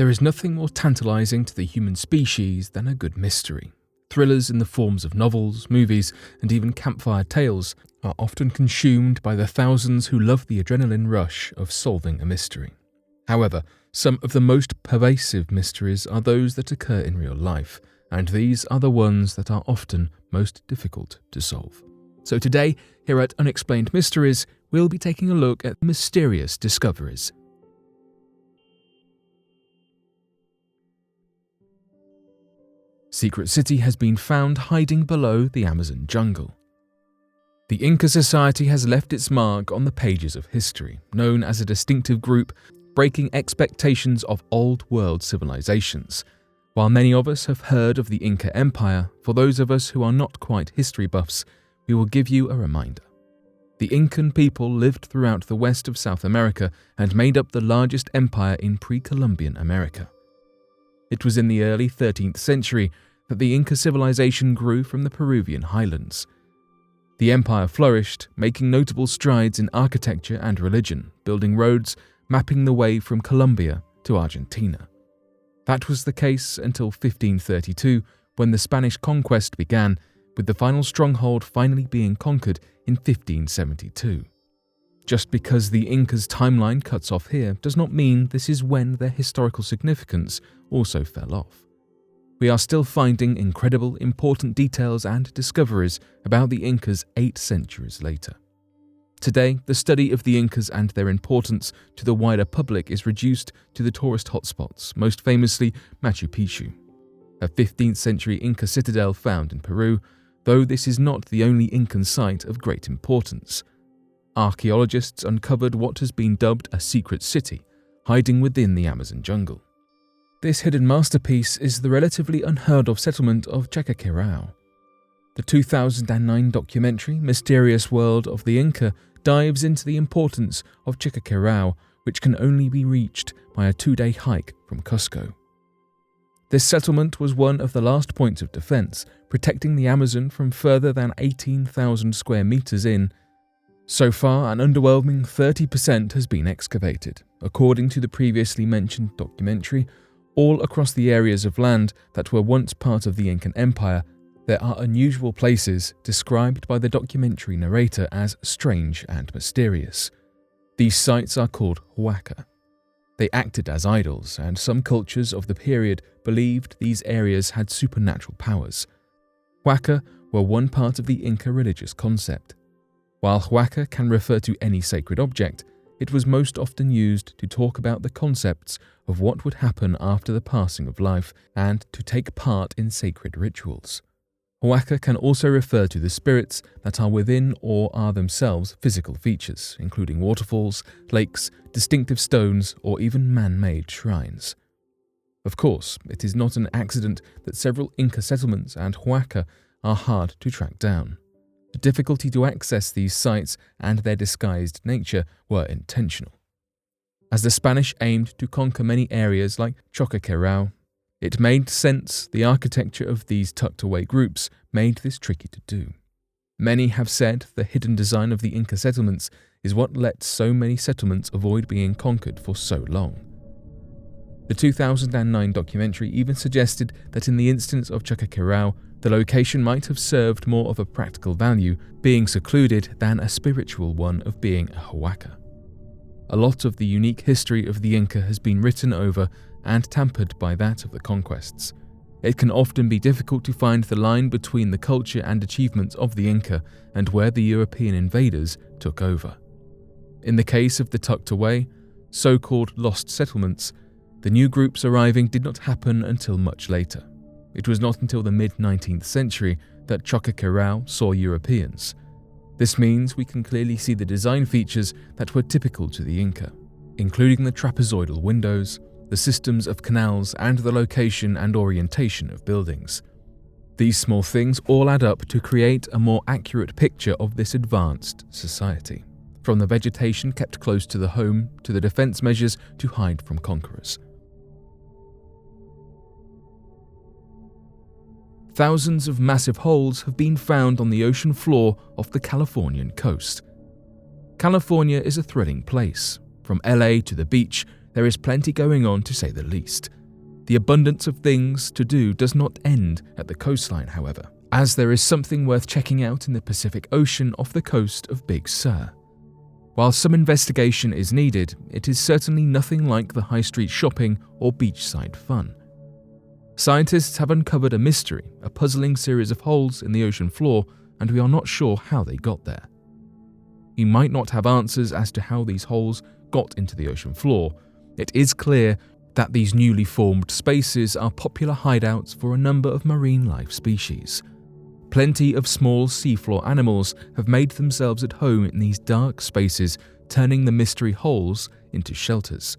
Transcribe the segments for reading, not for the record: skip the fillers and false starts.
There is nothing more tantalising to the human species than a good mystery. Thrillers in the forms of novels, movies, and even campfire tales are often consumed by the thousands who love the adrenaline rush of solving a mystery. However, some of the most pervasive mysteries are those that occur in real life, and these are the ones that are often most difficult to solve. So today, here at Unexplained Mysteries, we'll be taking a look at mysterious discoveries. Secret city has been found hiding below the Amazon jungle. The Inca society has left its mark on the pages of history, known as a distinctive group breaking expectations of old world civilizations. While many of us have heard of the Inca Empire, for those of us who are not quite history buffs, we will give you a reminder. The Incan people lived throughout the west of South America and made up the largest empire in pre-Columbian America. It was in the early 13th century that the Inca civilization grew from the Peruvian highlands. The empire flourished, making notable strides in architecture and religion, building roads, mapping the way from Colombia to Argentina. That was the case until 1532, when the Spanish conquest began, with the final stronghold finally being conquered in 1572. Just because the Incas' timeline cuts off here does not mean this is when their historical significance also fell off. We are still finding incredible, important details and discoveries about the Incas 8 centuries later. Today, the study of the Incas and their importance to the wider public is reduced to the tourist hotspots, most famously Machu Picchu, a 15th century Inca citadel found in Peru, though this is not the only Incan site of great importance. Archaeologists uncovered what has been dubbed a secret city, hiding within the Amazon jungle. This hidden masterpiece is the relatively unheard-of settlement of Chacaquirao. The 2009 documentary Mysterious World of the Inca dives into the importance of Chacaquirao, which can only be reached by a 2-day hike from Cusco. This settlement was one of the last points of defense, protecting the Amazon from further than 18,000 square meters in. So far, an underwhelming 30% has been excavated, according to the previously mentioned documentary. All across the areas of land that were once part of the Incan Empire, there are unusual places described by the documentary narrator as strange and mysterious. These sites are called huaca. They acted as idols, and some cultures of the period believed these areas had supernatural powers. Huaca were one part of the Inca religious concept. While huaca can refer to any sacred object, it was most often used to talk about the concepts of what would happen after the passing of life and to take part in sacred rituals. Huaca can also refer to the spirits that are within or are themselves physical features, including waterfalls, lakes, distinctive stones, or even man-made shrines. Of course, it is not an accident that several Inca settlements and huaca are hard to track down. The difficulty to access these sites and their disguised nature were intentional. As the Spanish aimed to conquer many areas like Choqquequirao, it made sense the architecture of these tucked-away groups made this tricky to do. Many have said the hidden design of the Inca settlements is what let so many settlements avoid being conquered for so long. The 2009 documentary even suggested that in the instance of Choqquequirao, the location might have served more of a practical value, being secluded, than a spiritual one of being a huaca. A lot of the unique history of the Inca has been written over and tampered by that of the conquests. It can often be difficult to find the line between the culture and achievements of the Inca and where the European invaders took over. In the case of the tucked-away, so-called lost settlements, the new groups arriving did not happen until much later. It was not until the mid-19th century that Choqquequirao saw Europeans. This means we can clearly see the design features that were typical to the Inca, including the trapezoidal windows, the systems of canals, and the location and orientation of buildings. These small things all add up to create a more accurate picture of this advanced society, from the vegetation kept close to the home to the defense measures to hide from conquerors. Thousands of massive holes have been found on the ocean floor off the Californian coast. California is a thrilling place. From LA to the beach, there is plenty going on to say the least. The abundance of things to do does not end at the coastline, however, as there is something worth checking out in the Pacific Ocean off the coast of Big Sur. While some investigation is needed, it is certainly nothing like the high street shopping or beachside fun. Scientists have uncovered a mystery, a puzzling series of holes in the ocean floor, and we are not sure how they got there. We might not have answers as to how these holes got into the ocean floor. It is clear that these newly formed spaces are popular hideouts for a number of marine life species. Plenty of small seafloor animals have made themselves at home in these dark spaces, turning the mystery holes into shelters.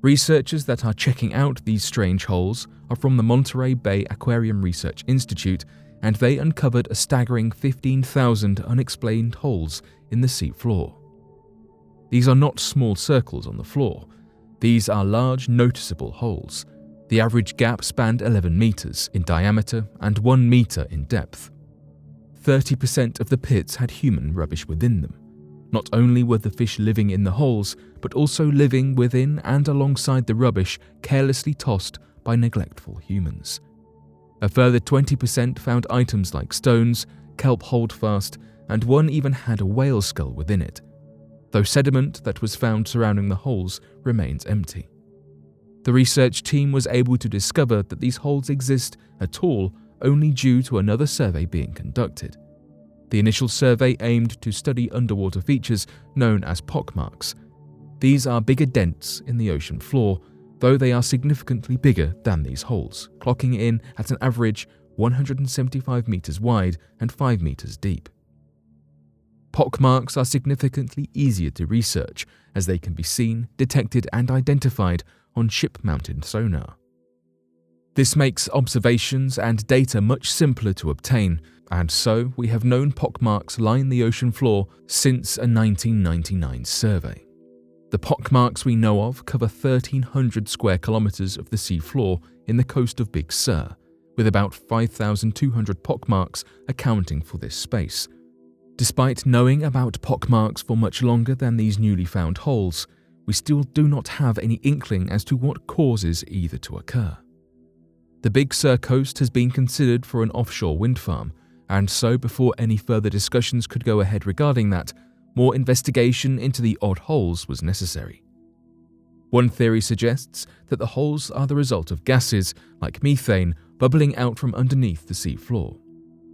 Researchers that are checking out these strange holes are from the Monterey Bay Aquarium Research Institute, and they uncovered a staggering 15,000 unexplained holes in the seafloor. These are not small circles on the floor. These are large, noticeable holes. The average gap spanned 11 meters in diameter and 1 meter in depth. 30% of the pits had human rubbish within them. Not only were the fish living in the holes, but also living within and alongside the rubbish carelessly tossed by neglectful humans. A further 20% found items like stones, kelp holdfast, and one even had a whale skull within it, though sediment that was found surrounding the holes remains empty. The research team was able to discover that these holes exist at all only due to another survey being conducted. The initial survey aimed to study underwater features known as pockmarks. These are bigger dents in the ocean floor, though they are significantly bigger than these holes, clocking in at an average 175 meters wide and 5 meters deep. Pockmarks are significantly easier to research as they can be seen, detected, and identified on ship-mounted sonar. This makes observations and data much simpler to obtain, and so we have known pockmarks line the ocean floor since a 1999 survey. The pockmarks we know of cover 1,300 square kilometers of the sea floor in the coast of Big Sur, with about 5,200 pockmarks accounting for this space. Despite knowing about pockmarks for much longer than these newly found holes, we still do not have any inkling as to what causes either to occur. The Big Sur coast has been considered for an offshore wind farm, and so before any further discussions could go ahead regarding that, more investigation into the odd holes was necessary. One theory suggests that the holes are the result of gases, like methane, bubbling out from underneath the sea floor.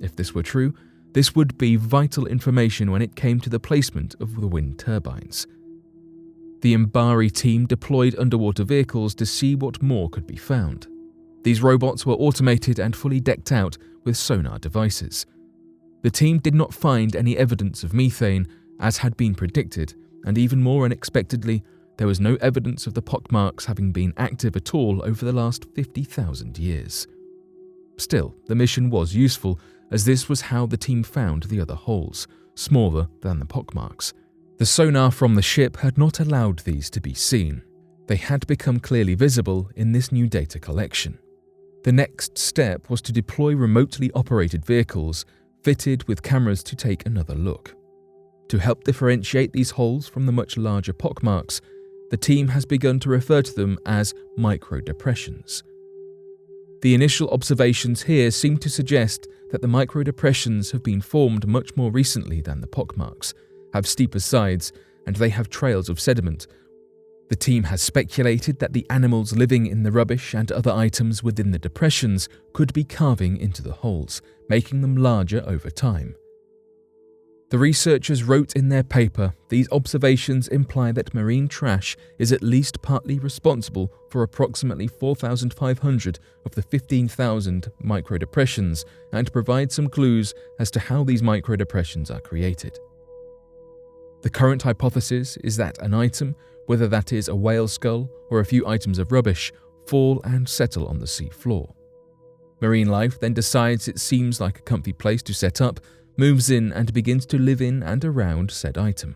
If this were true, this would be vital information when it came to the placement of the wind turbines. The Mbari team deployed underwater vehicles to see what more could be found. These robots were automated and fully decked out with sonar devices. The team did not find any evidence of methane, as had been predicted, and even more unexpectedly, there was no evidence of the pockmarks having been active at all over the last 50,000 years. Still, the mission was useful, as this was how the team found the other holes, smaller than the pockmarks. The sonar from the ship had not allowed these to be seen. They had become clearly visible in this new data collection. The next step was to deploy remotely operated vehicles fitted with cameras to take another look. To help differentiate these holes from the much larger pockmarks, the team has begun to refer to them as microdepressions. The initial observations here seem to suggest that the microdepressions have been formed much more recently than the pockmarks, have steeper sides, and they have trails of sediment. The team has speculated that the animals living in the rubbish and other items within the depressions could be carving into the holes, making them larger over time. The researchers wrote in their paper, these observations imply that marine trash is at least partly responsible for approximately 4,500 of the 15,000 microdepressions and provide some clues as to how these microdepressions are created. The current hypothesis is that an item, whether that is a whale skull or a few items of rubbish, fall and settle on the sea floor. Marine life then decides it seems like a comfy place to set up, moves in and begins to live in and around said item.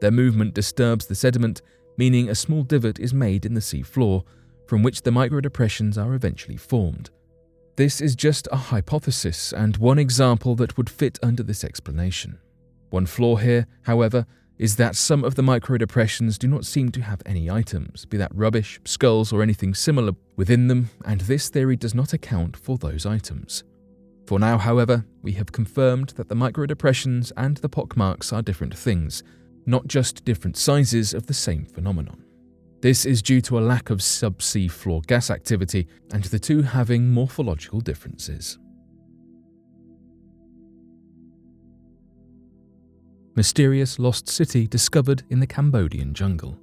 Their movement disturbs the sediment, meaning a small divot is made in the sea floor, from which the microdepressions are eventually formed. This is just a hypothesis and one example that would fit under this explanation. One flaw here, however, is that some of the microdepressions do not seem to have any items, be that rubbish, skulls, or anything similar within them, and this theory does not account for those items. For now, however, we have confirmed that the microdepressions and the pockmarks are different things, not just different sizes of the same phenomenon. This is due to a lack of subsea floor gas activity and the two having morphological differences. Mysterious lost city discovered in the Cambodian jungle.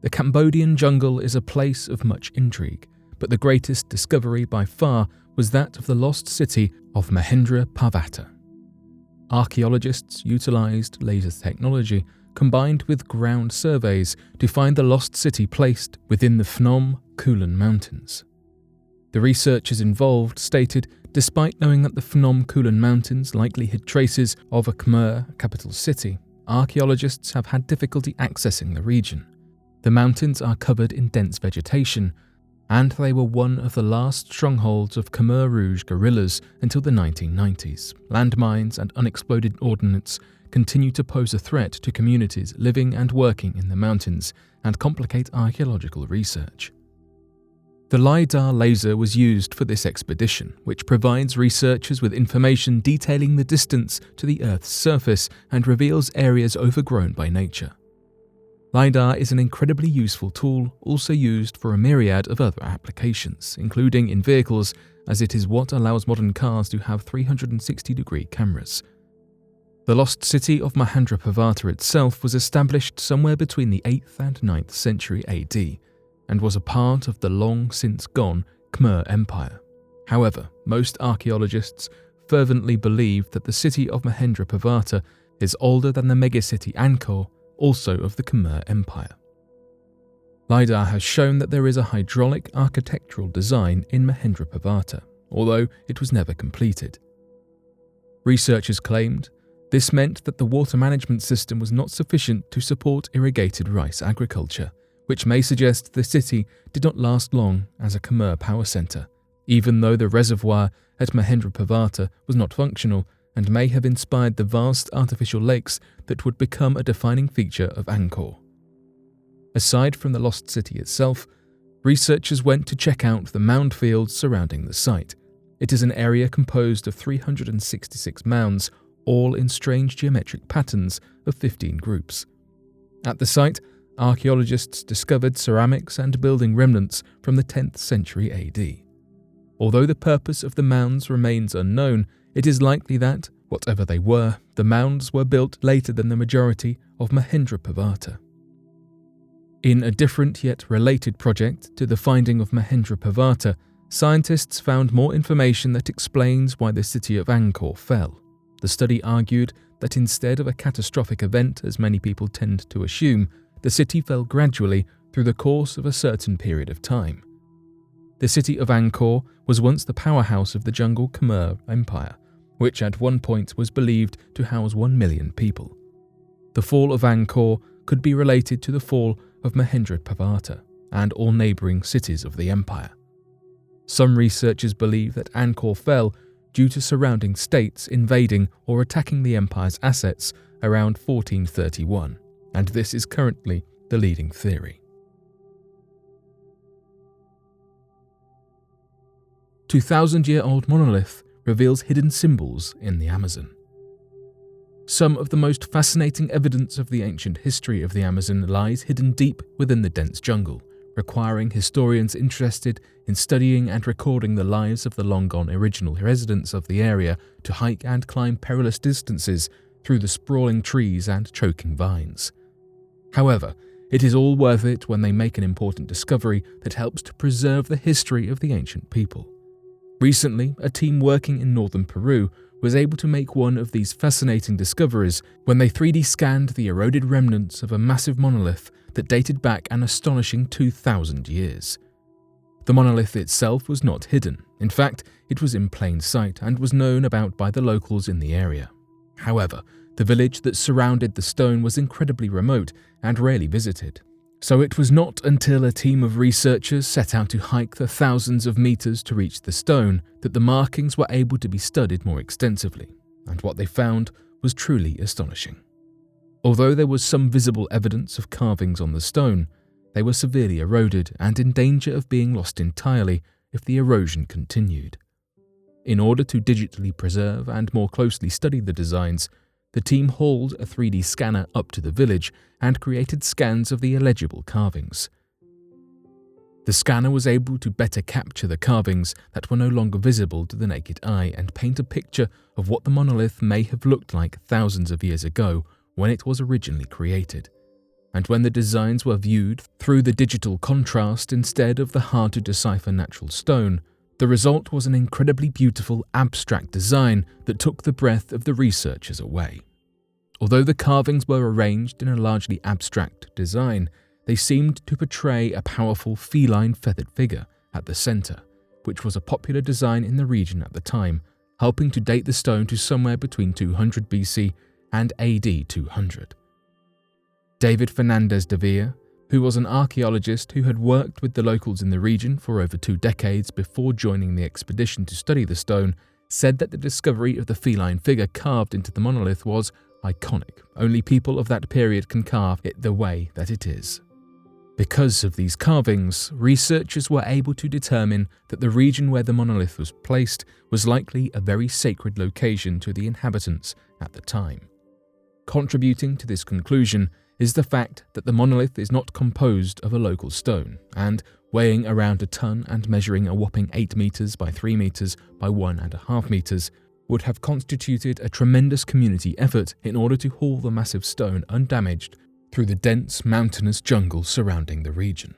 The Cambodian jungle is a place of much intrigue, but the greatest discovery by far was that of the lost city of Mahendra Parvata. Archaeologists utilized laser technology combined with ground surveys to find the lost city placed within the Phnom Kulen Mountains. The researchers involved stated, despite knowing that the Phnom Kulen Mountains likely hid traces of a Khmer capital city, archaeologists have had difficulty accessing the region. The mountains are covered in dense vegetation, and they were one of the last strongholds of Khmer Rouge guerrillas until the 1990s. Landmines and unexploded ordnance continue to pose a threat to communities living and working in the mountains and complicate archaeological research. The LiDAR laser was used for this expedition, which provides researchers with information detailing the distance to the Earth's surface and reveals areas overgrown by nature. LiDAR is an incredibly useful tool, also used for a myriad of other applications, including in vehicles, as it is what allows modern cars to have 360-degree cameras. The lost city of Mahendra Parvata itself was established somewhere between the 8th and 9th century AD, and was a part of the long-since-gone Khmer Empire. However, most archaeologists fervently believe that the city of Mahendra Parvata is older than the megacity Angkor, also of the Khmer Empire. LiDAR has shown that there is a hydraulic architectural design in Mahendra Parvata, although it was never completed. Researchers claimed this meant that the water management system was not sufficient to support irrigated rice agriculture, which may suggest the city did not last long as a Khmer power centre, even though the reservoir at Mahendra Parvata was not functional and may have inspired the vast artificial lakes that would become a defining feature of Angkor. Aside from the lost city itself, researchers went to check out the mound fields surrounding the site. It is an area composed of 366 mounds, all in strange geometric patterns of 15 groups. At the site, archaeologists discovered ceramics and building remnants from the 10th century AD. Although the purpose of the mounds remains unknown, it is likely that, whatever they were, the mounds were built later than the majority of Mahendra Parvata. In a different yet related project to the finding of Mahendra Parvata, scientists found more information that explains why the city of Angkor fell. The study argued that instead of a catastrophic event, as many people tend to assume, the city fell gradually through the course of a certain period of time. The city of Angkor was once the powerhouse of the jungle Khmer Empire, which at one point was believed to house 1 million people. The fall of Angkor could be related to the fall of Mahendra Parvata and all neighbouring cities of the empire. Some researchers believe that Angkor fell due to surrounding states invading or attacking the empire's assets around 1431, and this is currently the leading theory. 2000-year-old monolith reveals hidden symbols in the Amazon. Some of the most fascinating evidence of the ancient history of the Amazon lies hidden deep within the dense jungle, requiring historians interested in studying and recording the lives of the long-gone original residents of the area to hike and climb perilous distances through the sprawling trees and choking vines. However, it is all worth it when they make an important discovery that helps to preserve the history of the ancient people. Recently, a team working in northern Peru was able to make one of these fascinating discoveries when they 3D scanned the eroded remnants of a massive monolith that dated back an astonishing 2,000 years. The monolith itself was not hidden. In fact, it was in plain sight and was known about by the locals in the area. However, the village that surrounded the stone was incredibly remote and rarely visited. So it was not until a team of researchers set out to hike the thousands of meters to reach the stone that the markings were able to be studied more extensively, and what they found was truly astonishing. Although there was some visible evidence of carvings on the stone, they were severely eroded and in danger of being lost entirely if the erosion continued. In order to digitally preserve and more closely study the designs, the team hauled a 3D scanner up to the village and created scans of the illegible carvings. The scanner was able to better capture the carvings that were no longer visible to the naked eye and paint a picture of what the monolith may have looked like thousands of years ago when it was originally created. And when the designs were viewed through the digital contrast instead of the hard-to-decipher natural stone, the result was an incredibly beautiful abstract design that took the breath of the researchers away. Although the carvings were arranged in a largely abstract design, they seemed to portray a powerful feline feathered figure at the center, which was a popular design in the region at the time, helping to date the stone to somewhere between 200 BC and AD 200. David Fernandez de Villa, who was an archaeologist who had worked with the locals in the region for over 2 decades before joining the expedition to study the stone, said that the discovery of the feline figure carved into the monolith was iconic. Only people of that period can carve it the way that it is. Because of these carvings, researchers were able to determine that the region where the monolith was placed was likely a very sacred location to the inhabitants at the time. Contributing to this conclusion is the fact that the monolith is not composed of a local stone, and weighing around a ton and measuring a whopping 8 meters by 3 meters by 1.5 meters, would have constituted a tremendous community effort in order to haul the massive stone undamaged through the dense mountainous jungle surrounding the region.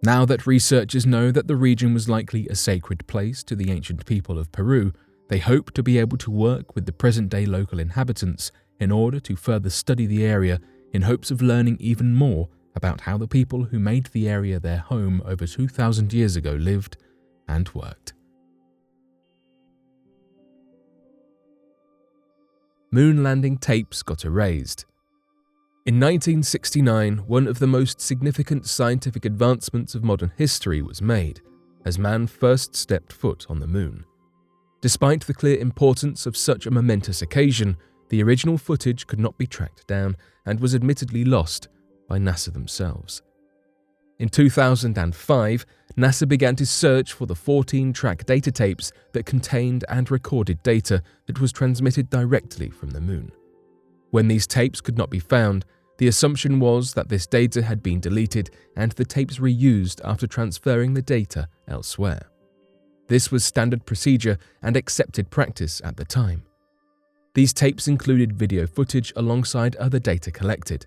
Now that researchers know that the region was likely a sacred place to the ancient people of Peru, they hope to be able to work with the present-day local inhabitants in order to further study the area in hopes of learning even more about how the people who made the area their home over 2,000 years ago lived and worked. Moon landing tapes got erased. In 1969, one of the most significant scientific advancements of modern history was made, as man first stepped foot on the moon. Despite the clear importance of such a momentous occasion, the original footage could not be tracked down and was admittedly lost by NASA themselves. In 2005, NASA began to search for the 14-track data tapes that contained and recorded data that was transmitted directly from the moon. When these tapes could not be found, the assumption was that this data had been deleted and the tapes reused after transferring the data elsewhere. This was standard procedure and accepted practice at the time. These tapes included video footage alongside other data collected.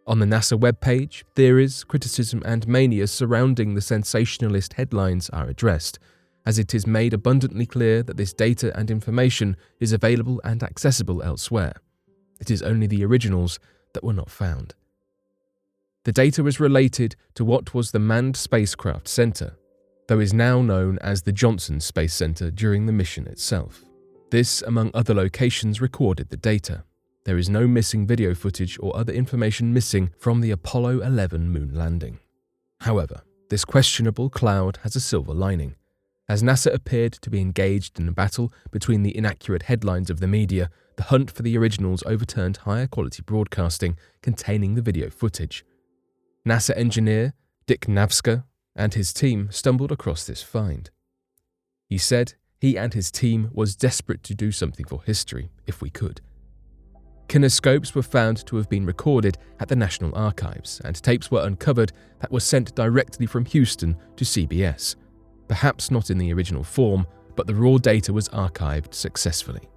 On the NASA webpage, theories, criticism, and mania surrounding the sensationalist headlines are addressed, as it is made abundantly clear that this data and information is available and accessible elsewhere. It is only the originals that were not found. The data was related to what was the Manned Spacecraft Center, though is now known as the Johnson Space Center during the mission itself. This, among other locations, recorded the data. There is no missing video footage or other information missing from the Apollo 11 moon landing. However, this questionable cloud has a silver lining. As NASA appeared to be engaged in a battle between the inaccurate headlines of the media, the hunt for the originals overturned higher quality broadcasting containing the video footage. NASA engineer Dick Navska and his team stumbled across this find. He said he and his team was desperate to do something for history, if we could. Kinescopes were found to have been recorded at the National Archives, and tapes were uncovered that were sent directly from Houston to CBS. Perhaps not in the original form, but the raw data was archived successfully.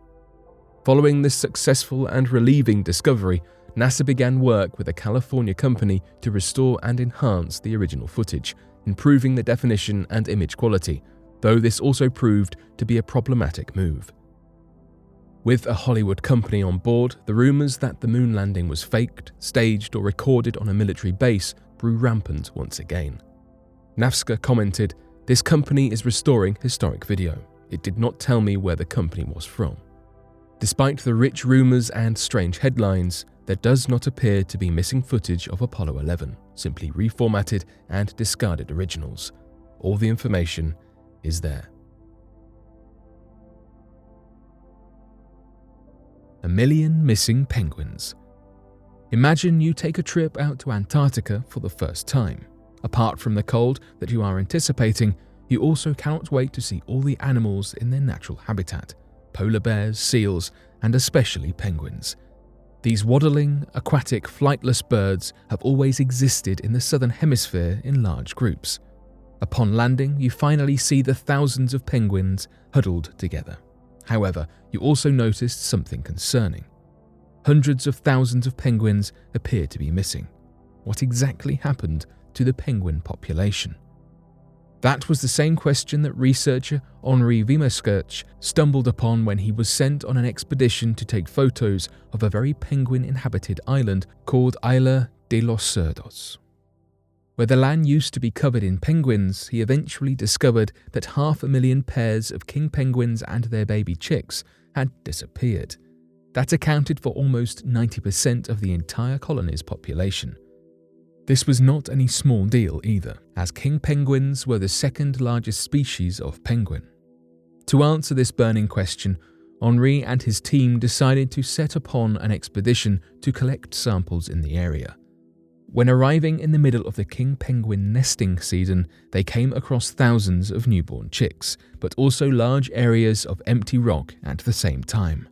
Following this successful and relieving discovery, NASA began work with a California company to restore and enhance the original footage, improving the definition and image quality, though this also proved to be a problematic move. With a Hollywood company on board, the rumors that the moon landing was faked, staged, or recorded on a military base grew rampant once again. Navska commented, "This company is restoring historic video. It did not tell me where the company was from." Despite the rich rumors and strange headlines, there does not appear to be missing footage of Apollo 11, simply reformatted and discarded originals. All the information is there. 1 million missing penguins. Imagine you take a trip out to Antarctica for the first time. Apart from the cold that you are anticipating, you also cannot wait to see all the animals in their natural habitat: polar bears, seals, and especially penguins. These waddling, aquatic, flightless birds have always existed in the southern hemisphere in large groups. Upon landing, you finally see the thousands of penguins huddled together. However, you also noticed something concerning. Hundreds of thousands of penguins appear to be missing. What exactly happened to the penguin population? That was the same question that researcher Henri Vimerskirch stumbled upon when he was sent on an expedition to take photos of a very penguin-inhabited island called Isla de los Cerdos. Where the land used to be covered in penguins, he eventually discovered that 500,000 pairs of king penguins and their baby chicks had disappeared. That accounted for almost 90% of the entire colony's population. This was not any small deal either, as king penguins were the second largest species of penguin. To answer this burning question, Henri and his team decided to set upon an expedition to collect samples in the area. When arriving in the middle of the king penguin nesting season, they came across thousands of newborn chicks, but also large areas of empty rock at the same time.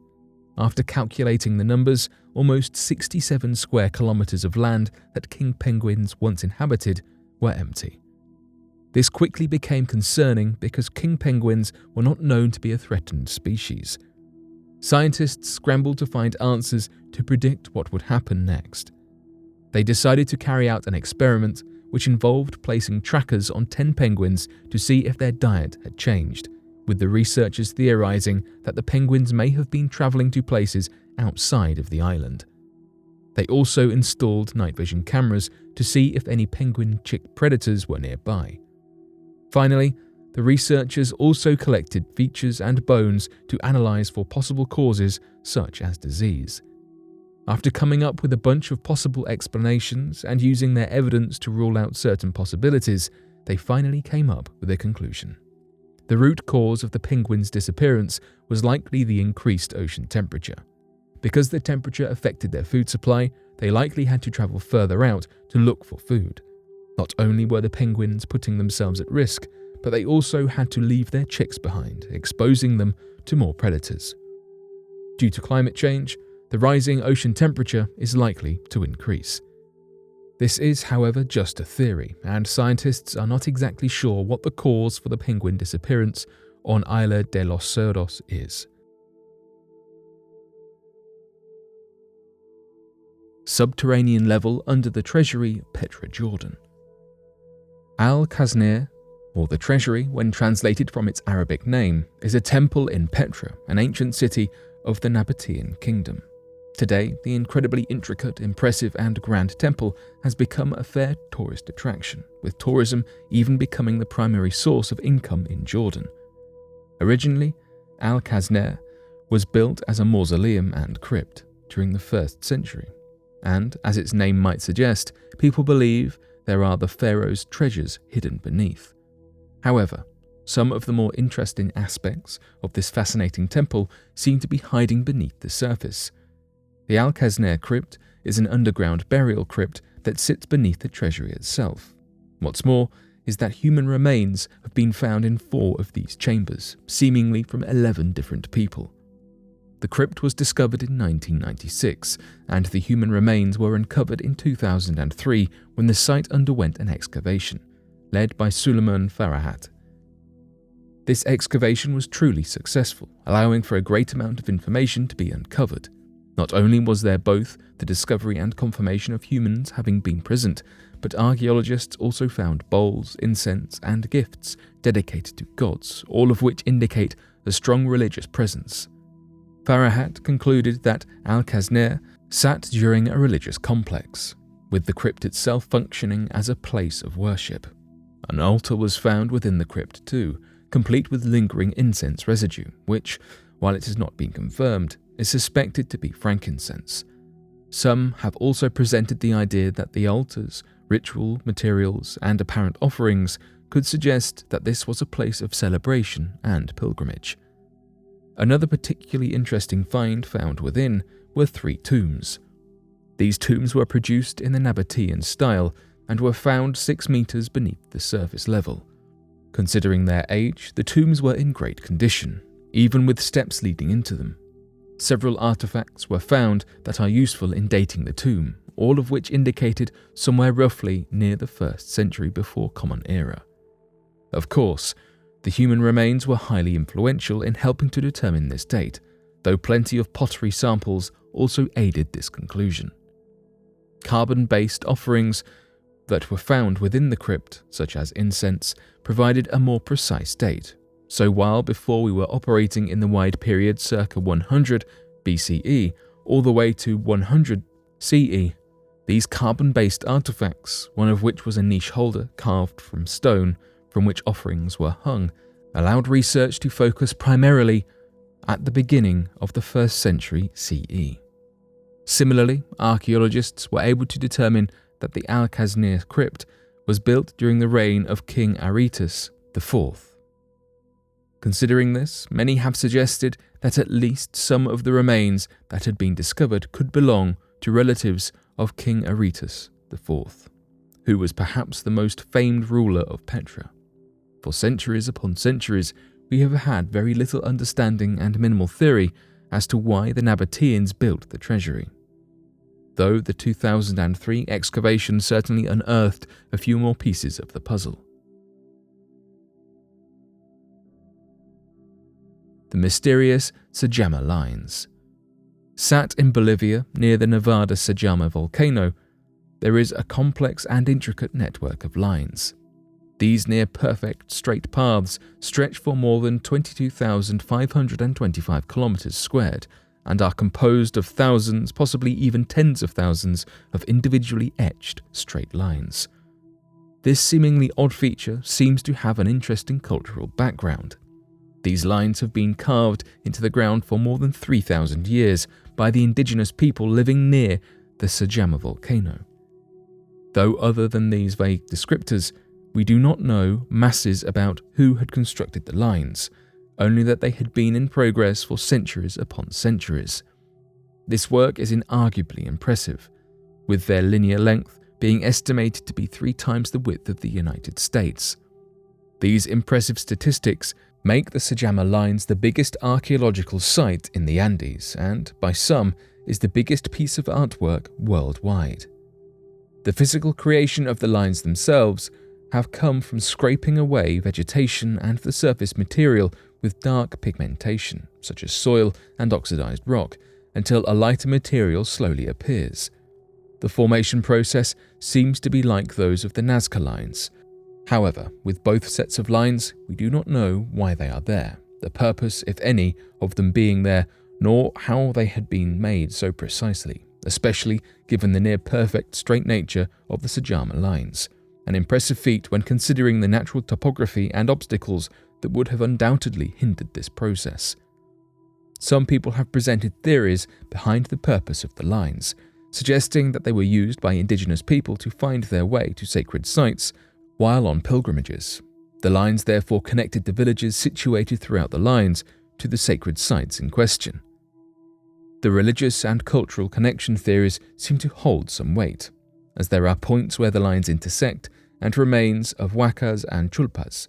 After calculating the numbers, almost 67 square kilometers of land that king penguins once inhabited were empty. This quickly became concerning because king penguins were not known to be a threatened species. Scientists scrambled to find answers to predict what would happen next. They decided to carry out an experiment which involved placing trackers on 10 penguins to see if their diet had changed, with the researchers theorizing that the penguins may have been traveling to places outside of the island. They also installed night vision cameras to see if any penguin chick predators were nearby. Finally, the researchers also collected features and bones to analyze for possible causes such as disease. After coming up with a bunch of possible explanations and using their evidence to rule out certain possibilities, they finally came up with a conclusion. The root cause of the penguins' disappearance was likely the increased ocean temperature. Because the temperature affected their food supply, they likely had to travel further out to look for food. Not only were the penguins putting themselves at risk, but they also had to leave their chicks behind, exposing them to more predators. Due to climate change, the rising ocean temperature is likely to increase. This is, however, just a theory, and scientists are not exactly sure what the cause for the penguin disappearance on Isla de los Cerdos is. Subterranean level under the Treasury, Petra, Jordan. Al-Khazneh, or the Treasury when translated from its Arabic name, is a temple in Petra, an ancient city of the Nabatean kingdom. Today, the incredibly intricate, impressive and grand temple has become a fair tourist attraction, with tourism even becoming the primary source of income in Jordan. Originally, Al-Khazneh was built as a mausoleum and crypt during the 1st century, and, as its name might suggest, people believe there are the pharaoh's treasures hidden beneath. However, some of the more interesting aspects of this fascinating temple seem to be hiding beneath the surface. The Al-Khazneh crypt is an underground burial crypt that sits beneath the treasury itself. What's more is that human remains have been found in 4 of these chambers, seemingly from 11 different people. The crypt was discovered in 1996, and the human remains were uncovered in 2003 when the site underwent an excavation, led by Suleiman Farahat. This excavation was truly successful, allowing for a great amount of information to be uncovered. Not only was there both the discovery and confirmation of humans having been present, but archaeologists also found bowls, incense, and gifts dedicated to gods, all of which indicate a strong religious presence. Farahat concluded that Al-Khazneh sat during a religious complex, with the crypt itself functioning as a place of worship. An altar was found within the crypt too, complete with lingering incense residue, which, while it has not been confirmed, is suspected to be frankincense. Some have also presented the idea that the altars, ritual materials, and apparent offerings could suggest that this was a place of celebration and pilgrimage. Another particularly interesting find found within were 3 tombs. These tombs were produced in the Nabatean style and were found 6 meters beneath the surface level. Considering their age, the tombs were in great condition, even with steps leading into them. Several artifacts were found that are useful in dating the tomb, all of which indicated somewhere roughly near the 1st century before Common Era. Of course, the human remains were highly influential in helping to determine this date, though plenty of pottery samples also aided this conclusion. Carbon-based offerings that were found within the crypt, such as incense, provided a more precise date. So while before we were operating in the wide period circa 100 BCE all the way to 100 CE, these carbon-based artifacts, one of which was a niche holder carved from stone from which offerings were hung, allowed research to focus primarily at the beginning of the 1st century CE. Similarly, archaeologists were able to determine that the Al-Khaznir crypt was built during the reign of King Aretas IV. Considering this, many have suggested that at least some of the remains that had been discovered could belong to relatives of King Aretas IV, who was perhaps the most famed ruler of Petra. For centuries upon centuries, we have had very little understanding and minimal theory as to why the Nabateans built the Treasury. Though the 2003 excavation certainly unearthed a few more pieces of the puzzle. The mysterious Sajama Lines. Sat in Bolivia near the Nevada Sajama volcano, there is a complex and intricate network of lines. These near-perfect straight paths stretch for more than 22,525 kilometers squared and are composed of thousands, possibly even tens of thousands, of individually etched straight lines. This seemingly odd feature seems to have an interesting cultural background. These lines have been carved into the ground for more than 3,000 years by the indigenous people living near the Sajama volcano. Though other than these vague descriptors, we do not know masses about who had constructed the lines, only that they had been in progress for centuries upon centuries. This work is inarguably impressive, with their linear length being estimated to be 3 times the width of the United States. These impressive statistics make the Sajama Lines the biggest archaeological site in the Andes and, by some, is the biggest piece of artwork worldwide. The physical creation of the lines themselves have come from scraping away vegetation and the surface material with dark pigmentation, such as soil and oxidized rock, until a lighter material slowly appears. The formation process seems to be like those of the Nazca lines. However, with both sets of lines, we do not know why they are there, the purpose, if any, of them being there, nor how they had been made so precisely, especially given the near-perfect straight nature of the Sajama Lines. An impressive feat when considering the natural topography and obstacles that would have undoubtedly hindered this process. Some people have presented theories behind the purpose of the lines, suggesting that they were used by indigenous people to find their way to sacred sites while on pilgrimages. The lines therefore connected the villages situated throughout the lines to the sacred sites in question. The religious and cultural connection theories seem to hold some weight, as there are points where the lines intersect and remains of wakas and chulpas,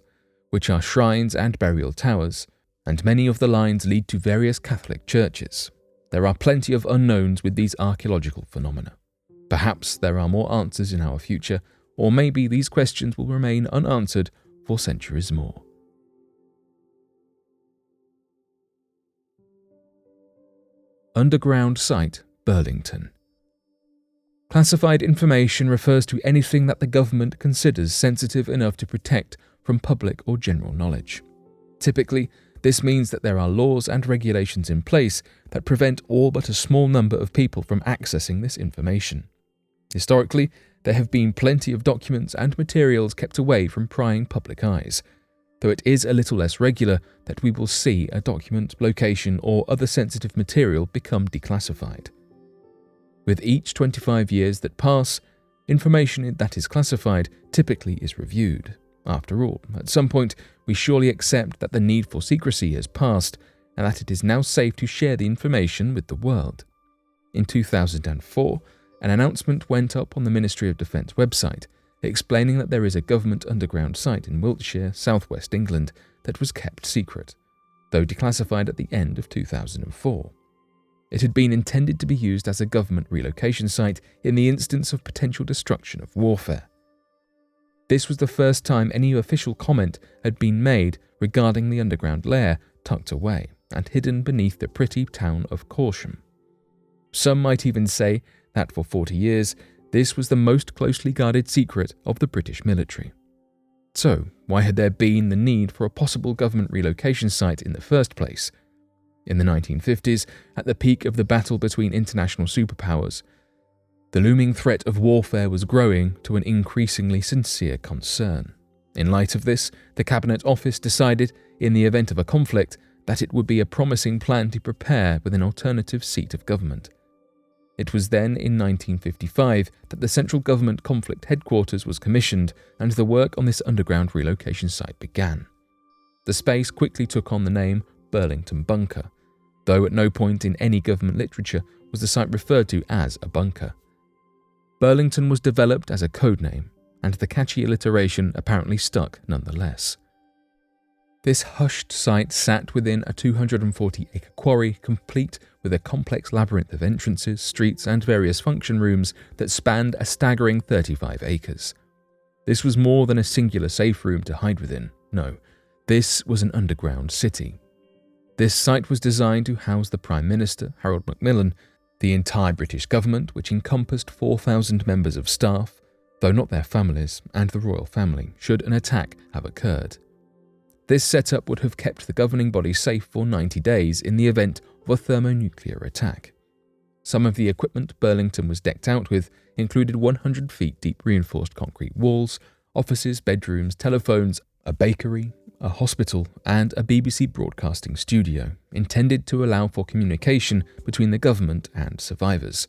which are shrines and burial towers, and many of the lines lead to various Catholic churches. There are plenty of unknowns with these archaeological phenomena. Perhaps there are more answers in our future, or maybe these questions will remain unanswered for centuries more. Underground Site, Burlington. Classified information refers to anything that the government considers sensitive enough to protect from public or general knowledge. Typically, this means that there are laws and regulations in place that prevent all but a small number of people from accessing this information. Historically, there have been plenty of documents and materials kept away from prying public eyes, though it is a little less regular that we will see a document, location, or other sensitive material become declassified. With each 25 years that pass, information that is classified typically is reviewed. After all, at some point, we surely accept that the need for secrecy has passed and that it is now safe to share the information with the world. In 2004, An announcement went up on the Ministry of Defence website explaining that there is a government underground site in Wiltshire, southwest England, that was kept secret, though declassified at the end of 2004. It had been intended to be used as a government relocation site in the instance of potential destruction of warfare. This was the first time any official comment had been made regarding the underground lair tucked away and hidden beneath the pretty town of Corsham. Some might even say that for 40 years, this was the most closely guarded secret of the British military. So, why had there been the need for a possible government relocation site in the first place? In the 1950s, at the peak of the battle between international superpowers, the looming threat of warfare was growing to an increasingly sincere concern. In light of this, the Cabinet Office decided, in the event of a conflict, that it would be a promising plan to prepare with an alternative seat of government. It was then in 1955 that the Central Government Conflict Headquarters was commissioned and the work on this underground relocation site began. The space quickly took on the name Burlington Bunker, though at no point in any government literature was the site referred to as a bunker. Burlington was developed as a code name, and the catchy alliteration apparently stuck nonetheless. This hushed site sat within a 240-acre quarry complete with a complex labyrinth of entrances, streets, and various function rooms that spanned a staggering 35 acres. This was more than a singular safe room to hide within. No, this was an underground city. This site was designed to house the Prime Minister, Harold Macmillan, the entire British government, which encompassed 4,000 members of staff, though not their families, and the royal family, should an attack have occurred. This setup would have kept the governing body safe for 90 days in the event of a thermonuclear attack. Some of the equipment Burlington was decked out with included 100 feet deep reinforced concrete walls, offices, bedrooms, telephones, a bakery, a hospital, and a BBC broadcasting studio, intended to allow for communication between the government and survivors.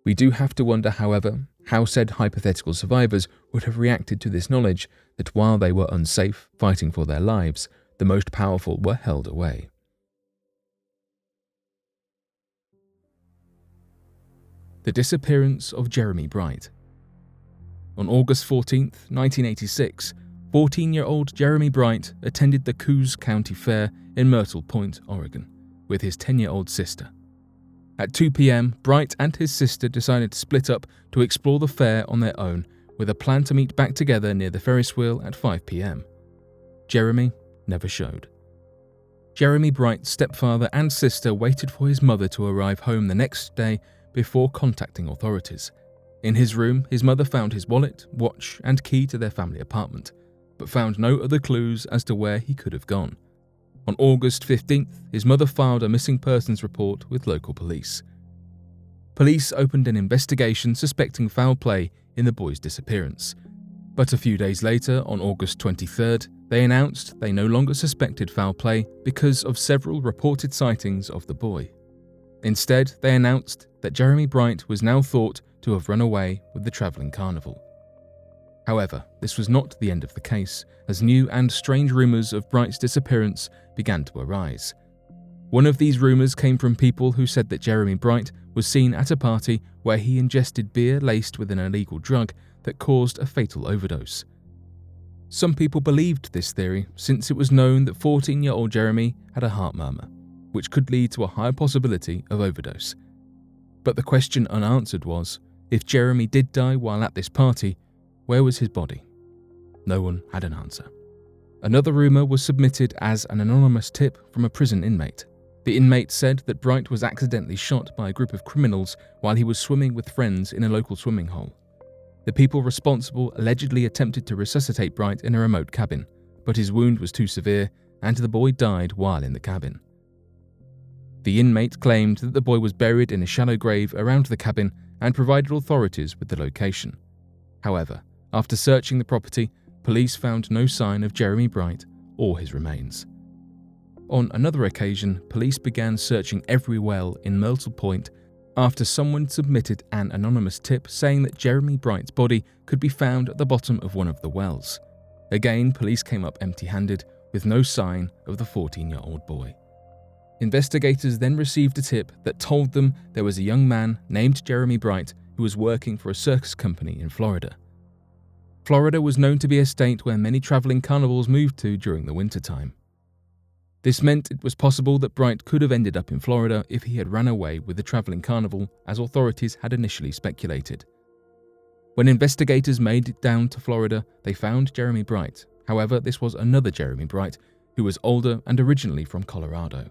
We do have to wonder, however, how said hypothetical survivors would have reacted to this knowledge that while they were unsafe, fighting for their lives, the most powerful were held away. The disappearance of Jeremy Bright. On August 14, 1986, 14-year-old Jeremy Bright attended the Coos County Fair in Myrtle Point, Oregon, with his 10-year-old sister. At 2 p.m., Bright and his sister decided to split up to explore the fair on their own, with a plan to meet back together near the Ferris wheel at 5 p.m. Jeremy never showed. Jeremy Bright's stepfather and sister waited for his mother to arrive home the next day before contacting authorities. In his room, his mother found his wallet, watch, and key to their family apartment, but found no other clues as to where he could have gone. On August 15th, his mother filed a missing persons report with local police. Police opened an investigation suspecting foul play in the boy's disappearance. But a few days later, on August 23rd, they announced they no longer suspected foul play because of several reported sightings of the boy. Instead, they announced that Jeremy Bright was now thought to have run away with the travelling carnival. However, this was not the end of the case, as new and strange rumours of Bright's disappearance began to arise. One of these rumours came from people who said that Jeremy Bright was seen at a party where he ingested beer laced with an illegal drug that caused a fatal overdose. Some people believed this theory since it was known that 14-year-old Jeremy had a heart murmur, which could lead to a higher possibility of overdose. But the question unanswered was, if Jeremy did die while at this party, where was his body? No one had an answer. Another rumour was submitted as an anonymous tip from a prison inmate. The inmate said that Bright was accidentally shot by a group of criminals while he was swimming with friends in a local swimming hole. The people responsible allegedly attempted to resuscitate Bright in a remote cabin, but his wound was too severe and the boy died while in the cabin. The inmate claimed that the boy was buried in a shallow grave around the cabin and provided authorities with the location. However, after searching the property, police found no sign of Jeremy Bright or his remains. On another occasion, police began searching every well in Myrtle Point after someone submitted an anonymous tip saying that Jeremy Bright's body could be found at the bottom of one of the wells. Again, police came up empty-handed with no sign of the 14-year-old boy. Investigators then received a tip that told them there was a young man named Jeremy Bright who was working for a circus company in Florida. Florida was known to be a state where many traveling carnivals moved to during the wintertime. This meant it was possible that Bright could have ended up in Florida if he had ran away with the traveling carnival, as authorities had initially speculated. When investigators made it down to Florida, they found Jeremy Bright. However, this was another Jeremy Bright, who was older and originally from Colorado.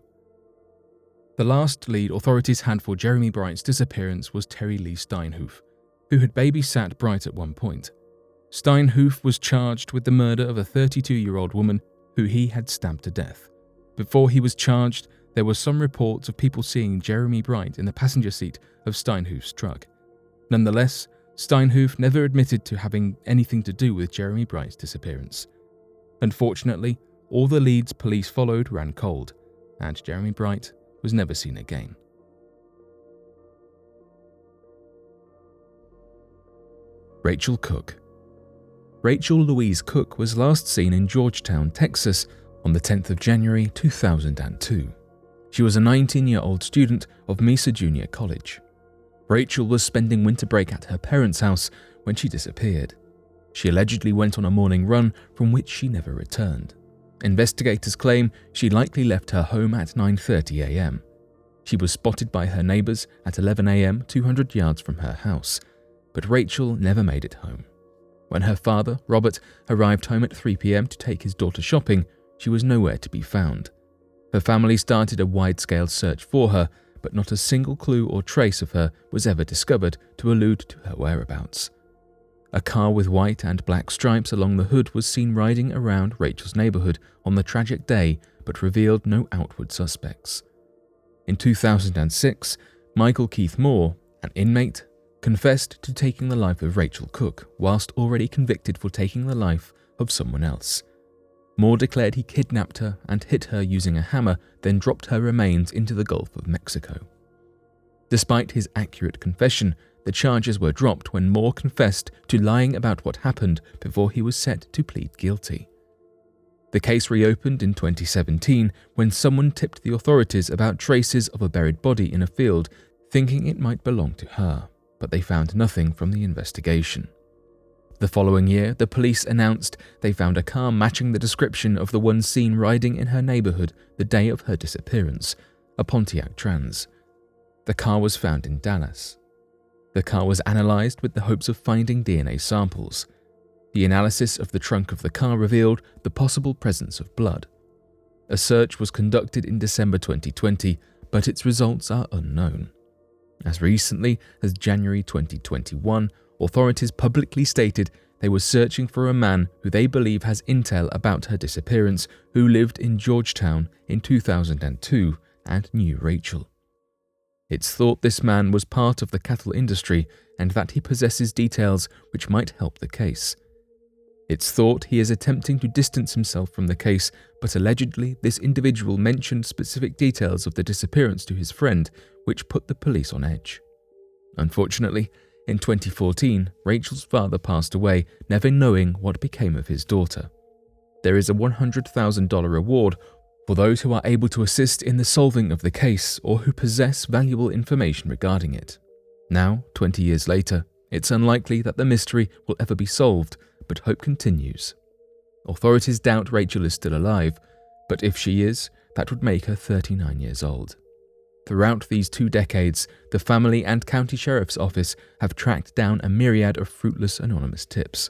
The last lead authorities had for Jeremy Bright's disappearance was Terry Lee Steinhoff, who had babysat Bright at one point. Steinhoff was charged with the murder of a 32-year-old woman who he had stabbed to death. Before he was charged, there were some reports of people seeing Jeremy Bright in the passenger seat of Steinhoff's truck. Nonetheless, Steinhoff never admitted to having anything to do with Jeremy Bright's disappearance. Unfortunately, all the leads police followed ran cold, and Jeremy Bright was never seen again. Rachel Cook. Rachel Louise Cook was last seen in Georgetown, Texas on the 10th of January 2002. She was a 19-year-old student of Mesa Junior College. Rachel was spending winter break at her parents' house when she disappeared. She allegedly went on a morning run from which she never returned. Investigators claim she likely left her home at 9:30 a.m. She was spotted by her neighbors at 11 a.m. 200 yards from her house, but Rachel never made it home. When her father, Robert, arrived home at 3 p.m. to take his daughter shopping, she was nowhere to be found. Her family started a wide-scale search for her, but not a single clue or trace of her was ever discovered to allude to her whereabouts. A car with white and black stripes along the hood was seen riding around Rachel's neighborhood on the tragic day, but revealed no outward suspects. In 2006, Michael Keith Moore, an inmate, confessed to taking the life of Rachel Cook whilst already convicted for taking the life of someone else. Moore declared he kidnapped her and hit her using a hammer, then dropped her remains into the Gulf of Mexico. Despite his accurate confession, the charges were dropped when Moore confessed to lying about what happened before he was set to plead guilty. The case reopened in 2017 when someone tipped the authorities about traces of a buried body in a field, thinking it might belong to her, but they found nothing from the investigation. The following year, the police announced they found a car matching the description of the one seen riding in her neighborhood the day of her disappearance, a Pontiac Trans. The car was found in Dallas. The car was analyzed with the hopes of finding DNA samples. The analysis of the trunk of the car revealed the possible presence of blood. A search was conducted in December 2020, but its results are unknown. As recently as January 2021, authorities publicly stated they were searching for a man who they believe has intel about her disappearance, who lived in Georgetown in 2002 and knew Rachel. It's thought this man was part of the cattle industry and that he possesses details which might help the case. It's thought he is attempting to distance himself from the case, but allegedly this individual mentioned specific details of the disappearance to his friend, which put the police on edge. Unfortunately, in 2014, Rachel's father passed away, never knowing what became of his daughter. There is a $100,000 reward for those who are able to assist in the solving of the case or who possess valuable information regarding it. Now, 20 years later, it's unlikely that the mystery will ever be solved, but hope continues. Authorities doubt Rachel is still alive, but if she is, that would make her 39 years old. Throughout these 2 decades, the family and county sheriff's office have tracked down a myriad of fruitless anonymous tips.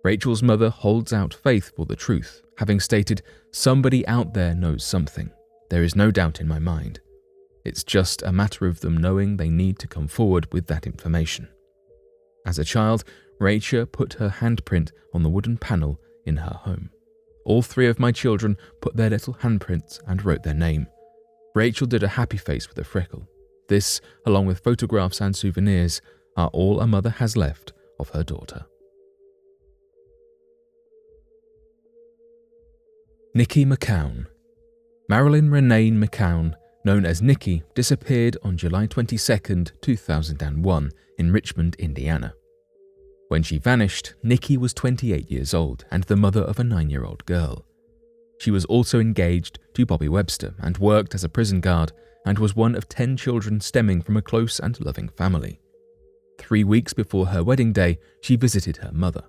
Rachel's mother holds out faith for the truth, having stated, "Somebody out there knows something. There is no doubt in my mind. It's just a matter of them knowing they need to come forward with that information." As a child, Rachel put her handprint on the wooden panel in her home. All 3 of my children put their little handprints and wrote their name. Rachel did a happy face with a freckle. This, along with photographs and souvenirs, are all a mother has left of her daughter. Nikki McCown. Marilyn Renee McCown, known as Nikki, disappeared on July 22, 2001 in Richmond, Indiana. When she vanished, Nikki was 28 years old and the mother of a 9-year-old girl. She was also engaged to Bobby Webster and worked as a prison guard and was one of 10 children stemming from a close and loving family. 3 weeks before her wedding day, she visited her mother.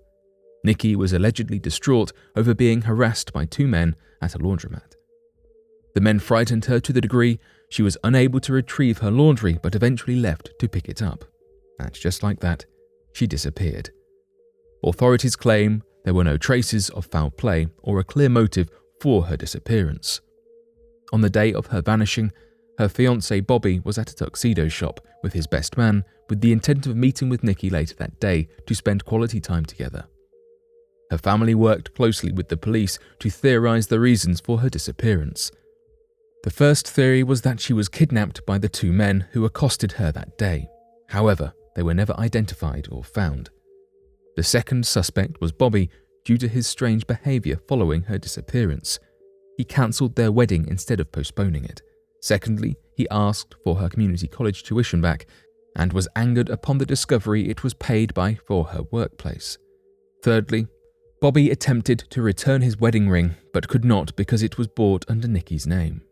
Nikki was allegedly distraught over being harassed by 2 men at a laundromat. The men frightened her to the degree she was unable to retrieve her laundry but eventually left to pick it up. And just like that, she disappeared. Authorities claim there were no traces of foul play or a clear motive for her disappearance. On the day of her vanishing, her fiancé Bobby was at a tuxedo shop with his best man with the intent of meeting with Nikki later that day to spend quality time together. Her family worked closely with the police to theorize the reasons for her disappearance. The first theory was that she was kidnapped by the 2 men who accosted her that day. However, they were never identified or found. The second suspect was Bobby due to his strange behavior following her disappearance. He cancelled their wedding instead of postponing it. Secondly, he asked for her community college tuition back and was angered upon the discovery it was paid by for her workplace. Thirdly, Bobby attempted to return his wedding ring but could not because it was bought under Nikki's name.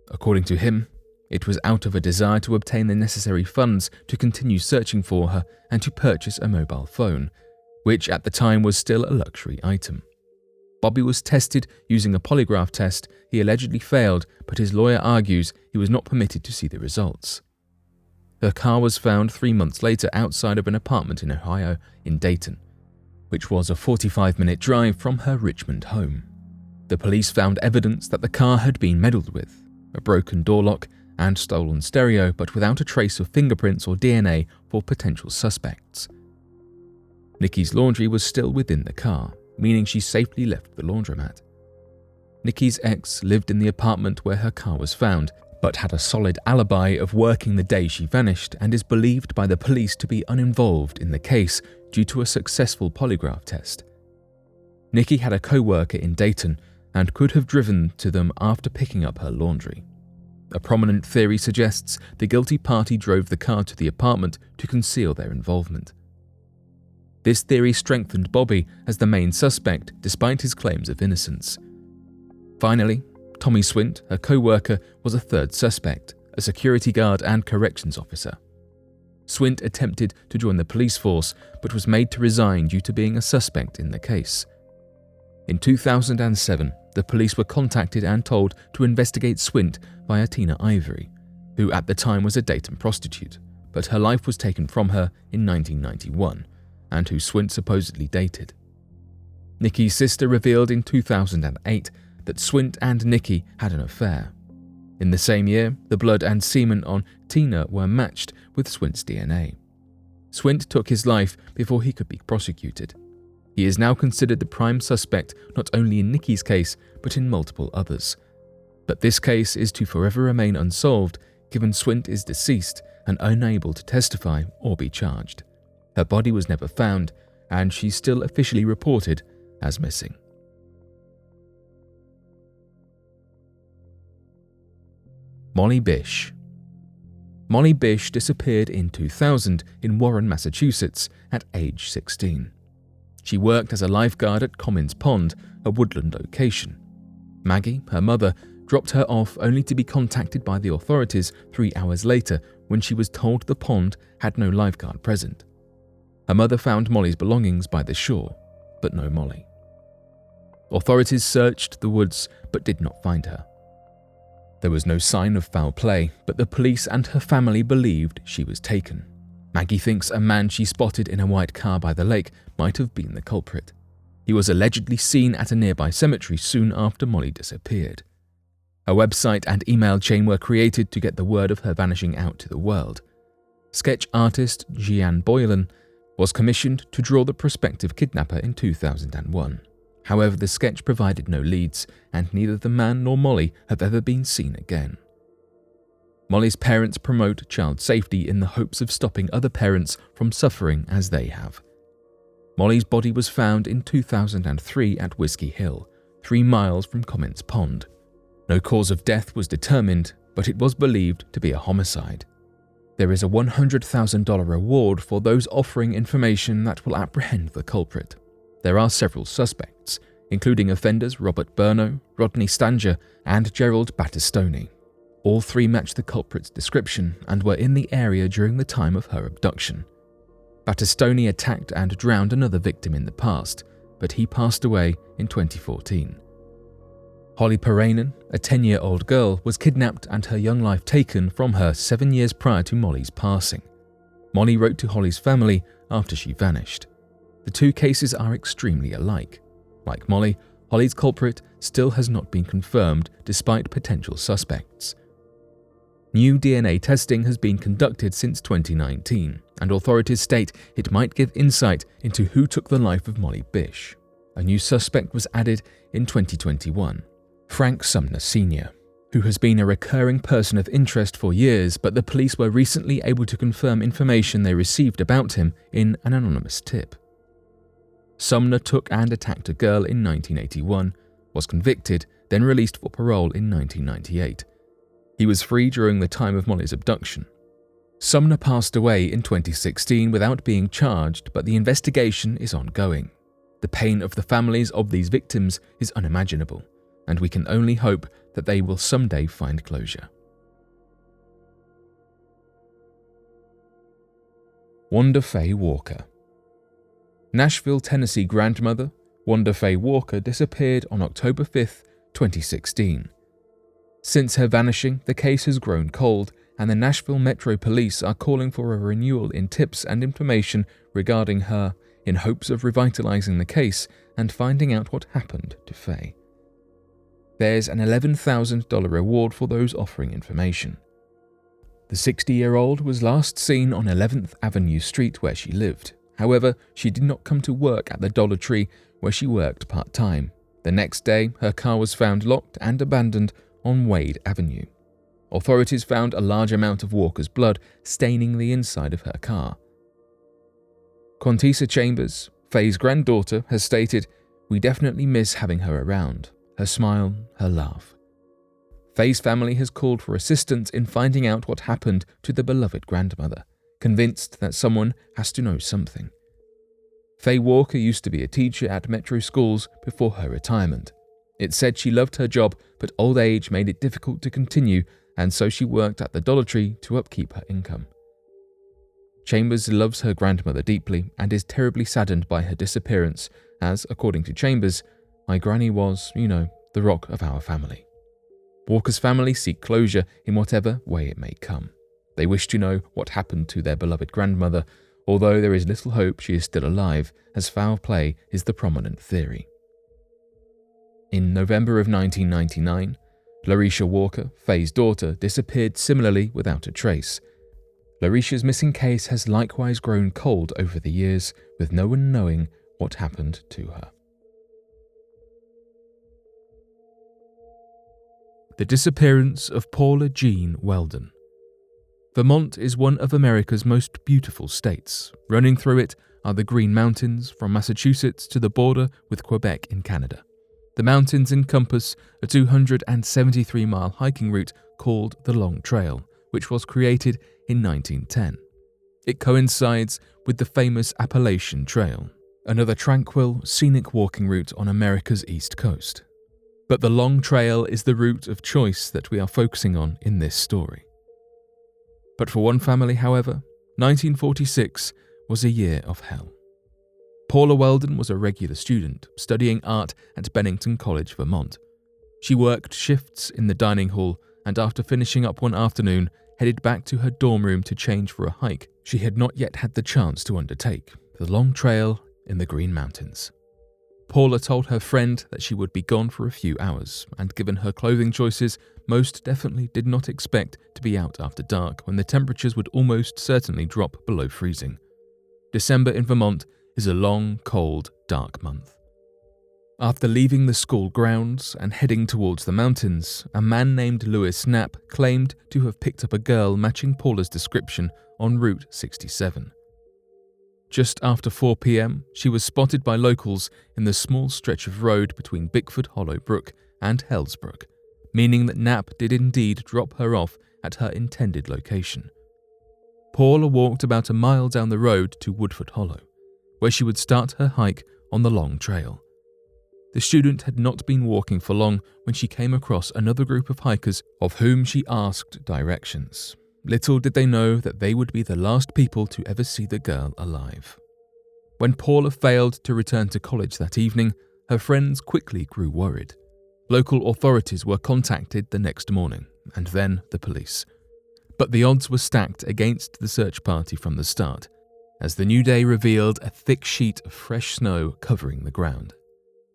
According to him, it was out of a desire to obtain the necessary funds to continue searching for her and to purchase a mobile phone, which at the time was still a luxury item. Bobby was tested using a polygraph test he allegedly failed, but his lawyer argues he was not permitted to see the results. Her car was found 3 months later outside of an apartment in Ohio in Dayton, which was a 45-minute drive from her Richmond home. The police found evidence that the car had been meddled with, a broken door lock and stolen stereo, but without a trace of fingerprints or DNA for potential suspects. Nikki's laundry was still within the car, meaning she safely left the laundromat. Nikki's ex lived in the apartment where her car was found, but had a solid alibi of working the day she vanished and is believed by the police to be uninvolved in the case due to a successful polygraph test. Nikki had a co-worker in Dayton and could have driven to them after picking up her laundry. A prominent theory suggests the guilty party drove the car to the apartment to conceal their involvement. This theory strengthened Bobby as the main suspect despite his claims of innocence. Finally, Tommy Swint, her co-worker, was a third suspect, a security guard and corrections officer. Swint attempted to join the police force but was made to resign due to being a suspect in the case. In 2007, the police were contacted and told to investigate Swint via Tina Ivory, who at the time was a Dayton prostitute, but her life was taken from her in 1991, and who Swint supposedly dated. Nikki's sister revealed in 2008 that Swint and Nikki had an affair. In the same year, the blood and semen on Tina were matched with Swint's DNA. Swint took his life before he could be prosecuted. He is now considered the prime suspect not only in Nikki's case, but in multiple others. But this case is to forever remain unsolved, given Swint is deceased and unable to testify or be charged. Her body was never found, and she's still officially reported as missing. Molly Bish. Molly Bish disappeared in 2000 in Warren, Massachusetts, at age 16. She worked as a lifeguard at Commons Pond, a woodland location. Maggie, her mother, dropped her off only to be contacted by the authorities 3 hours later when she was told the pond had no lifeguard present. Her mother found Molly's belongings by the shore, but no Molly. Authorities searched the woods but did not find her. There was no sign of foul play, but the police and her family believed she was taken. Maggie thinks a man she spotted in a white car by the lake might have been the culprit. He was allegedly seen at a nearby cemetery soon after Molly disappeared. A website and email chain were created to get the word of her vanishing out to the world. Sketch artist Jeanne Boylan was commissioned to draw the prospective kidnapper in 2001. However, the sketch provided no leads, and neither the man nor Molly have ever been seen again. Molly's parents promote child safety in the hopes of stopping other parents from suffering as they have. Molly's body was found in 2003 at Whiskey Hill, 3 miles from Commons Pond. No cause of death was determined, but it was believed to be a homicide. There is a $100,000 reward for those offering information that will apprehend the culprit. There are several suspects, including offenders Robert Burno, Rodney Stanger, and Gerald Battistoni. All 3 match the culprit's description and were in the area during the time of her abduction. Battistoni attacked and drowned another victim in the past, but he passed away in 2014. Holly Parainen, a 10-year-old girl, was kidnapped and her young life taken from her 7 years prior to Molly's passing. Molly wrote to Holly's family after she vanished. The two cases are extremely alike. Like Molly, Holly's culprit still has not been confirmed despite potential suspects. New DNA testing has been conducted since 2019, and authorities state it might give insight into who took the life of Molly Bish. A new suspect was added in 2021, Frank Sumner Sr., who has been a recurring person of interest for years, but the police were recently able to confirm information they received about him in an anonymous tip. Sumner took and attacked a girl in 1981, was convicted, then released for parole in 1998. He was free during the time of Molly's abduction. Sumner passed away in 2016 without being charged, but the investigation is ongoing. The pain of the families of these victims is unimaginable, and we can only hope that they will someday find closure. Wanda Faye Walker. Nashville, Tennessee grandmother Wanda Faye Walker disappeared on October 5, 2016. Since her vanishing, the case has grown cold, and the Nashville Metro Police are calling for a renewal in tips and information regarding her in hopes of revitalizing the case and finding out what happened to Faye. There's an $11,000 reward for those offering information. The 60-year-old was last seen on 11th Avenue Street where she lived. However, she did not come to work at the Dollar Tree where she worked part-time. The next day, her car was found locked and abandoned on Wade Avenue. Authorities found a large amount of Walker's blood staining the inside of her car. Quantisa Chambers, Faye's granddaughter, has stated, "We definitely miss having her around. Her smile, her laugh." Faye's family has called for assistance in finding out what happened to the beloved grandmother, convinced that someone has to know something. Faye Walker used to be a teacher at Metro schools before her retirement. It said she loved her job, but old age made it difficult to continue, and so she worked at the Dollar Tree to upkeep her income. Chambers loves her grandmother deeply and is terribly saddened by her disappearance, as, according to Chambers, "My granny was, the rock of our family." Walker's family seek closure in whatever way it may come. They wish to know what happened to their beloved grandmother, although there is little hope she is still alive, as foul play is the prominent theory. In November of 1999, Larisha Walker, Faye's daughter, disappeared similarly without a trace. Larisha's missing case has likewise grown cold over the years, with no one knowing what happened to her. The disappearance of Paula Jean Weldon. Vermont is one of America's most beautiful states. Running through it are the Green Mountains from Massachusetts to the border with Quebec in Canada. The mountains encompass a 273-mile hiking route called the Long Trail, which was created in 1910. It coincides with the famous Appalachian Trail, another tranquil, scenic walking route on America's east coast. But the Long Trail is the route of choice that we are focusing on in this story. But for one family, however, 1946 was a year of hell. Paula Weldon was a regular student, studying art at Bennington College, Vermont. She worked shifts in the dining hall and after finishing up one afternoon, headed back to her dorm room to change for a hike she had not yet had the chance to undertake, the Long Trail in the Green Mountains. Paula told her friend that she would be gone for a few hours, and given her clothing choices, most definitely did not expect to be out after dark when the temperatures would almost certainly drop below freezing. December in Vermont is a long, cold, dark month. After leaving the school grounds and heading towards the mountains, a man named Louis Knapp claimed to have picked up a girl matching Paula's description on Route 67. Just after 4 p.m., she was spotted by locals in the small stretch of road between Bickford Hollow Brook and Hellsbrook, meaning that Knapp did indeed drop her off at her intended location. Paula walked about a mile down the road to Woodford Hollow, where she would start her hike on the Long Trail. The student had not been walking for long when she came across another group of hikers of whom she asked directions. little did they know that they would be the last people to ever see the girl alive. When Paula failed to return to college that evening, her friends quickly grew worried. Local authorities were contacted the next morning, and then the police. But the odds were stacked against the search party from the start, as the new day revealed a thick sheet of fresh snow covering the ground.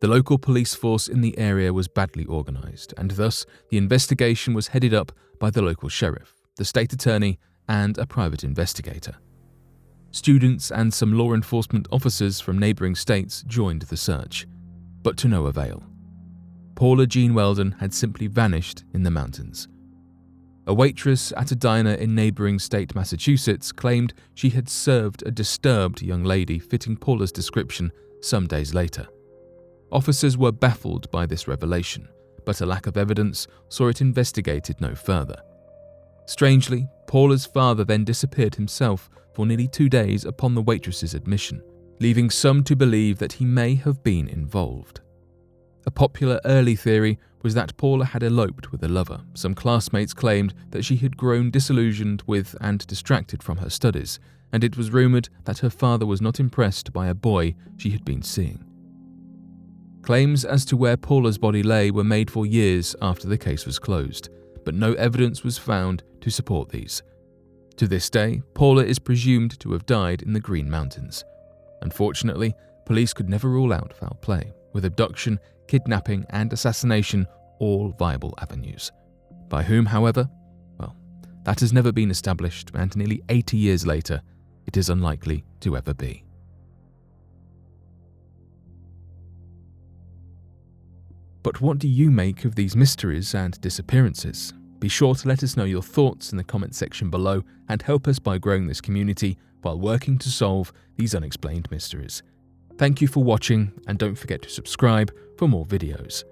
The local police force in the area was badly organised, and thus the investigation was headed up by the local sheriff, the state attorney, and a private investigator. Students and some law enforcement officers from neighbouring states joined the search, but to no avail. Paula Jean Weldon had simply vanished in the mountains. A waitress at a diner in neighbouring state Massachusetts claimed she had served a disturbed young lady fitting Paula's description some days later. Officers were baffled by this revelation, but a lack of evidence saw it investigated no further. Strangely, Paula's father then disappeared himself for nearly 2 days upon the waitress's admission, leaving some to believe that he may have been involved. A popular early theory was that Paula had eloped with a lover. Some classmates claimed that she had grown disillusioned with and distracted from her studies, and it was rumoured that her father was not impressed by a boy she had been seeing. Claims as to where Paula's body lay were made for years after the case was closed, but no evidence was found to support these. To this day, Paula is presumed to have died in the Green Mountains. Unfortunately, police could never rule out foul play, with abduction, kidnapping, and assassination all viable avenues. By whom, however? Well, that has never been established, and nearly 80 years later, it is unlikely to ever be. But what do you make of these mysteries and disappearances? Be sure to let us know your thoughts in the comment section below and help us by growing this community while working to solve these unexplained mysteries. Thank you for watching, and don't forget to subscribe for more videos.